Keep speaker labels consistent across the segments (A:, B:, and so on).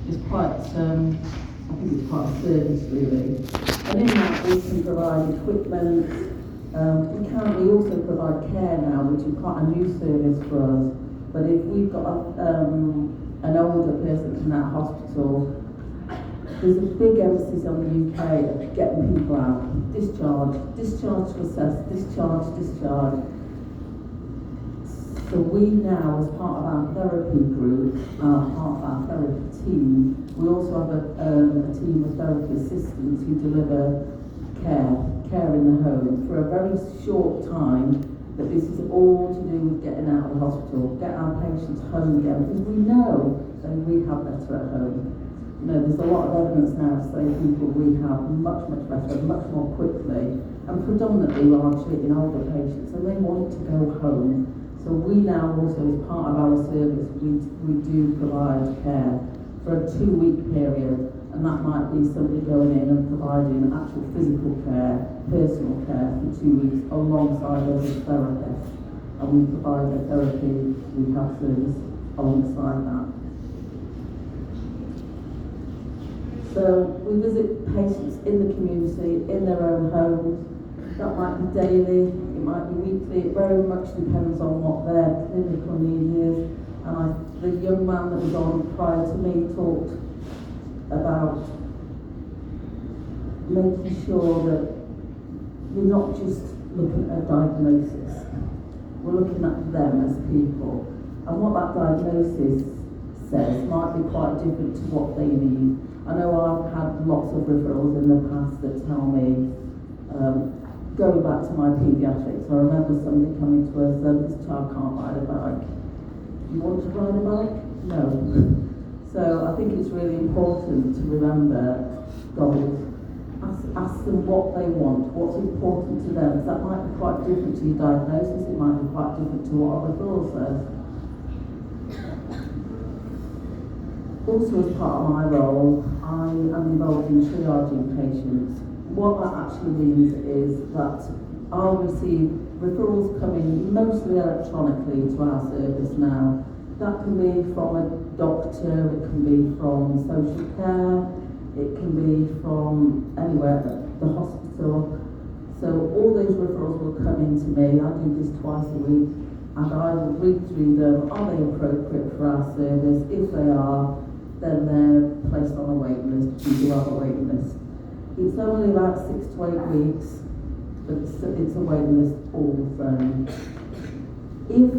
A: is quite, I think it's quite a service really. And in that we can provide equipment. We also provide care now, which is quite a new service for us. But if we've got an older person in that hospital, there's a big emphasis on the UK of getting people out, discharge to assess, discharge. So we now, as part of our therapy group, part of our therapy team, we also have a team of therapy assistants who deliver care in the home for a very short time. That this is all to do with getting out of the hospital, get our patients home again, because we know they rehab better at home. You know, there's a lot of evidence now to say people rehab much better, much more quickly, and predominantly we're treating older patients, and they want to go home. So we now also, as part of our service, we do provide care for a 2-week period, and that might be somebody going in and providing actual physical care, personal care for 2 weeks alongside us as therapists, and we provide a therapy rehab service alongside that. So we visit patients in the community, in their own homes. That might be daily, it might be weekly, it very much depends on what their clinical need is. And the young man that was on prior to me talked about making sure that we're not just looking at a diagnosis, we're looking at them as people. And what that diagnosis says might be quite different to what they need. I know I've had lots of referrals in the past that tell me, going back to my paediatrics, I remember somebody coming to us, this child can't ride a bike. You want to ride a bike? No. So I think it's really important to remember goals. Ask them what they want, what's important to them. That might be quite different to your diagnosis, it might be quite different to what a referral says. Also, as part of my role, I am involved in triaging patients. What that actually means is that I'll receive referrals coming mostly electronically to our service now. That can be from a doctor, it can be from social care, it can be from anywhere at the hospital. So all those referrals will come in to me. I do this twice a week, and I will read through them. Are they appropriate for our service? If they are, then they're placed on a waiting list. We do have a waiting list. It's only about 6 to 8 weeks, but it's a waiting list all the time. If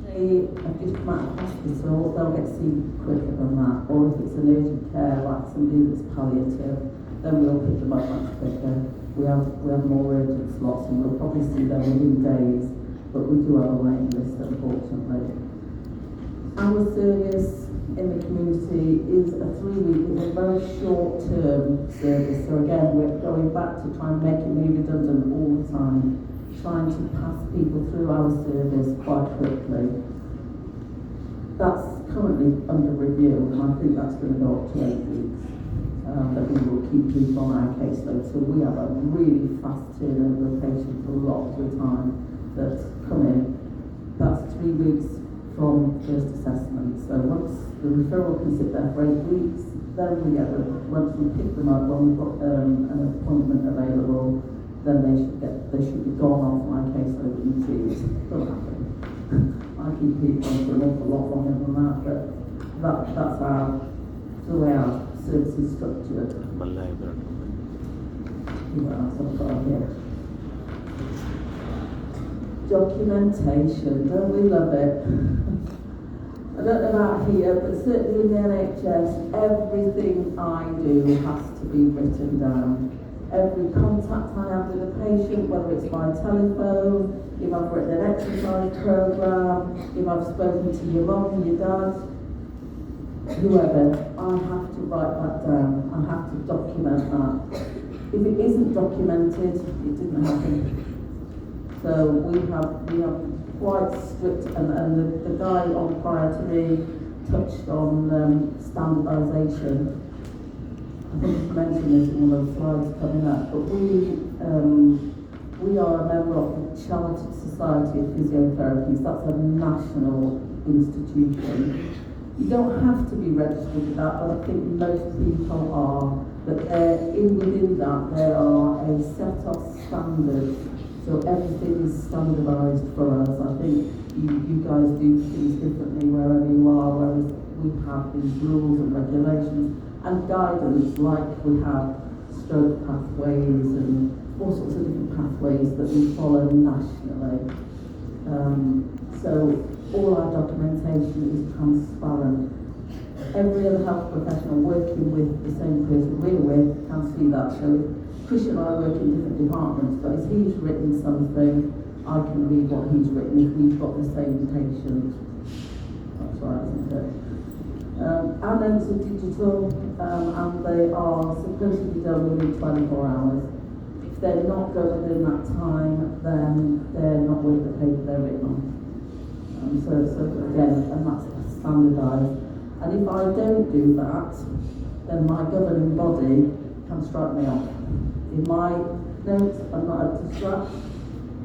A: they have just come out of hospital, they'll get seen quicker than that. Or if it's an urgent care, like somebody that's palliative, then we'll pick them up much quicker. We have more urgent slots, and we'll probably see them within days, but we do have a waiting list, unfortunately. Our service in the community is a 3-week, it's a very short-term service. So again, we're going back to try and make it be redundant all the time, trying to pass people through our service quite quickly. That's currently under review, and I think that's going to go up to 8 weeks. That we will keep people on our caseload. So we have a really fast turnover of patients a lot of the time that come in. That's 3 weeks from first assessment. So once the referral can sit there for 8 weeks, then once we pick them up, when we've got an appointment available, then they should be gone off my caseload in 2 weeks. Don't happen. I keep people on for an awful lot longer than that, but that's the way our service is structured. What else I've got here? Documentation, don't we love it? I don't know about here, but certainly in the NHS, everything I do has to be written down. Every contact I have with a patient, whether it's by telephone, if I've written an exercise programme, if I've spoken to your mum, your dad, whoever, I have to write that down. I have to document that. If it isn't documented, it didn't happen. So we have quite strict, and the guy on prior to me touched on standardisation. I think I mentioned this in one of the slides coming up, but we are a member of the Chartered Society of Physiotherapists. That's a national institution. You don't have to be registered with that, but I think most people are. But within that, there are a set of standards, so everything is standardised for us. I think you guys do things differently wherever you are, whereas we have these rules and regulations and guidance, like we have stroke pathways and all sorts of different pathways that we follow nationally. So all our documentation is transparent. Every other health professional working with the same person we're with can see that. So if Chris and I work in different departments, but if he's written something, I can read what he's written if we've got the same patient. That's right, isn't it? Our notes are digital, and they are supposed to be done within 24 hours. If they're not done within that time, then they're not worth the paper they're written on. So again, and that's standardised. And if I don't do that, then my governing body can strike me off. If my notes are not up to scratch,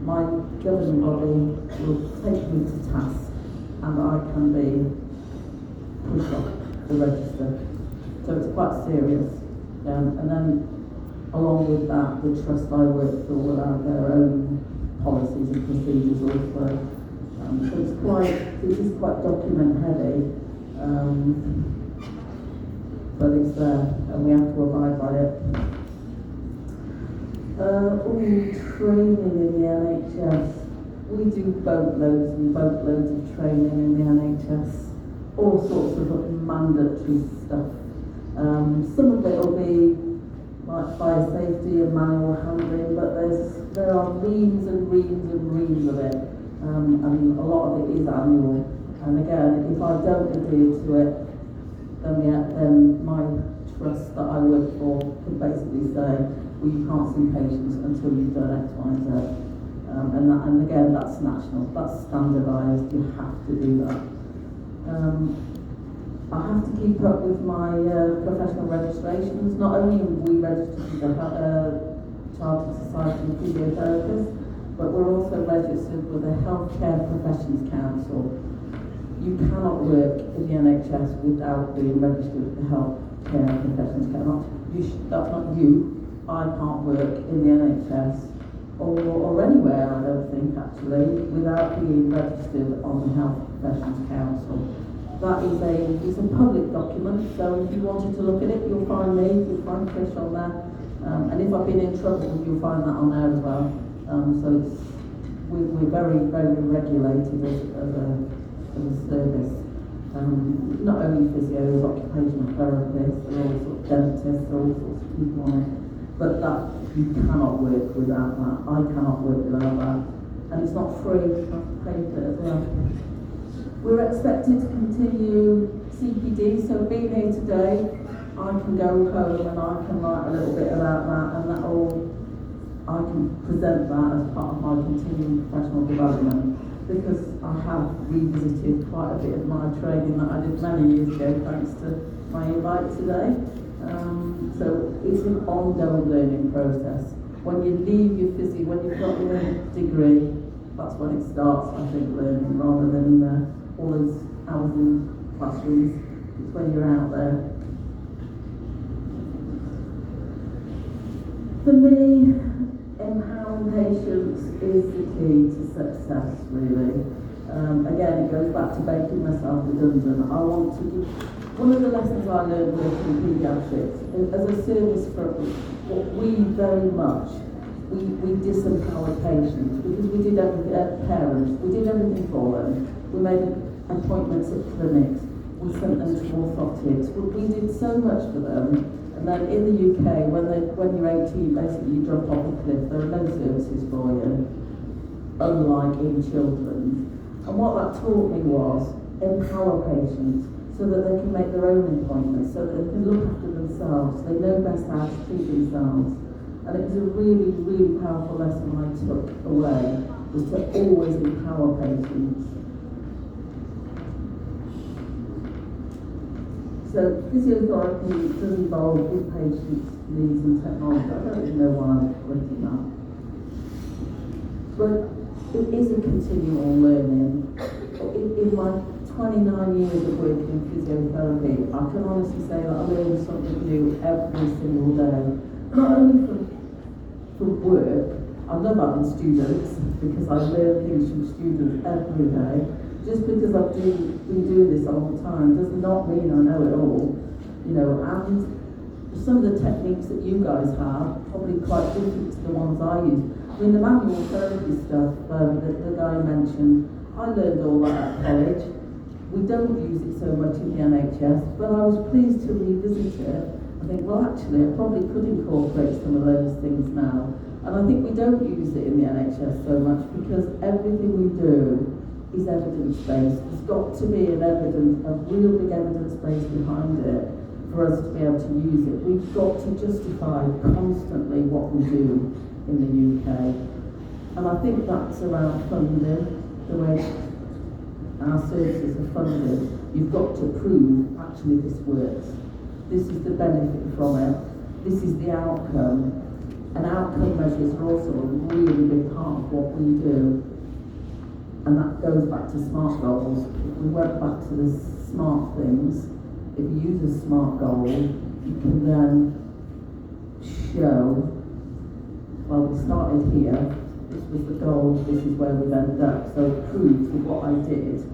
A: my governing body will take me to task, and I can be pushed off the register. So it's quite serious. And then along with that, the trust I work for will have their own policies and procedures also. So it is quite document heavy, but it's there and we have to abide by it. Training in the NHS. We do boatloads and boatloads of training in the NHS. All sorts of mandatory stuff. Some of it will be like fire safety and manual handling, but there are reams and reams and reams of it. And a lot of it is annual. And again, if I don't adhere to it, then my trust that I work for can basically say, well, you can't see patients until you've done X, Y, and Z. And again, that's national, that's standardised, you have to do that. I have to keep up with my professional registrations. Not only are we registered with the Chartered Society of Physiotherapists, but we're also registered with the Healthcare Professions Council. You cannot work in the NHS without being registered with the Healthcare Professions Council. That's not you. I can't work in the NHS or anywhere, I don't think, actually, without being registered on the Health Professions Council. That is a public document, so if you wanted to look at it, you'll find me, you'll find Chris on there. And if I've been in trouble, you'll find that on there as well. So we're very, very regulated as a service. Not only physios, occupational therapists, there are all sorts of dentists, there are all sorts of people on it. But that, you cannot work without that. I cannot work without that. And it's not free, you have to pay for it as well. We're expected to continue CPD, so being here today, I can go home and I can write a little bit about that, and I can present that as part of my continuing professional development, because I have revisited quite a bit of my training that I did many years ago, thanks to my invite today. So it's an ongoing learning process. When you leave your physio, when you've got your degree, that's when it starts, I think, learning, rather than all those hours in classrooms. It's when you're out there. For me, empowering patients is the key to success, really. Again, it goes back to making myself redundant. I want to give, one of the lessons I learned working in paediatrics, as a service for we very much, we disempowered patients, because we did everything, parents, we did everything for them. We made appointments at clinics, we sent them to orthotics, we did so much for them. And then in the UK, when you're 18, basically you drop off a cliff, there are no services for you, unlike in children. And what that taught me was empower patients so that they can make their own appointments, so that they can look after themselves, they know best how to treat themselves. And it was a really, really powerful lesson I took away, was to always empower patients. So physiotherapy does involve with patients' needs and technology. I don't even know why I'm writing that. But it is a continual learning. In my 29 years of working in physiotherapy, I can honestly say that I learn something new every single day. Not only from work, I love having students because I learn things from students every day. Just because I've been doing this all the time does not mean I know it all. You know, and some of the techniques that you guys have probably quite different to the ones I use. I mean, the manual therapy stuff that the guy mentioned, I learned all that at college. We don't use it so much in the NHS, but I was pleased to revisit it. I think, well, actually, I probably could incorporate some of those things now. And I think we don't use it in the NHS so much because everything we do is evidence-based. There's got to be a real big evidence base behind it for us to be able to use it. We've got to justify constantly what we do in the UK. And I think that's around funding, the way our services are funded. You've got to prove, actually, this works. This is the benefit from it. This is the outcome. And outcome measures are also a really big part of what we do. And that goes back to SMART goals. If we went back to the SMART things, if you use a SMART goal, you can then show, well, we started here, this was the goal, this is where we've ended up. So it proves that what I did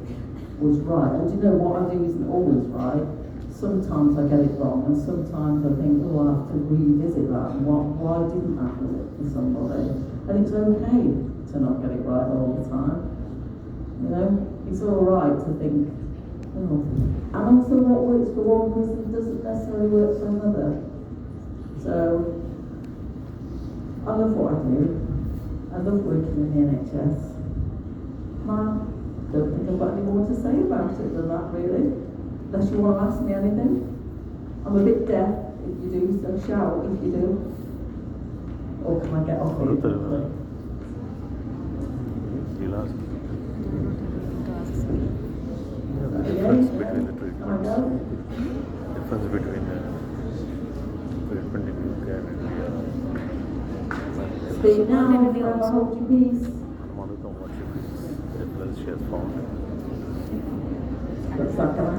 A: was right. And you know, what I do isn't always right. Sometimes I get it wrong, and sometimes I think, oh, I'll have to revisit that, and why didn't that work for somebody? And it's okay to not get it right all the time. You know, it's all right to think, oh. And also what works for one person doesn't necessarily work for another. So, I love what I do. I love working in the NHS. I don't think I've got any more to say about it than that, really. Unless you want to ask me anything. I'm a bit deaf if you do, so shout if you do. Or can I get off here?
B: You'll ask. The
A: difference
B: between the treatments. Difference between the treatment in UK and India.
A: Speak now, forever hold your peace.
B: One of them what she feels, the difference she has found.
A: Looks like I'm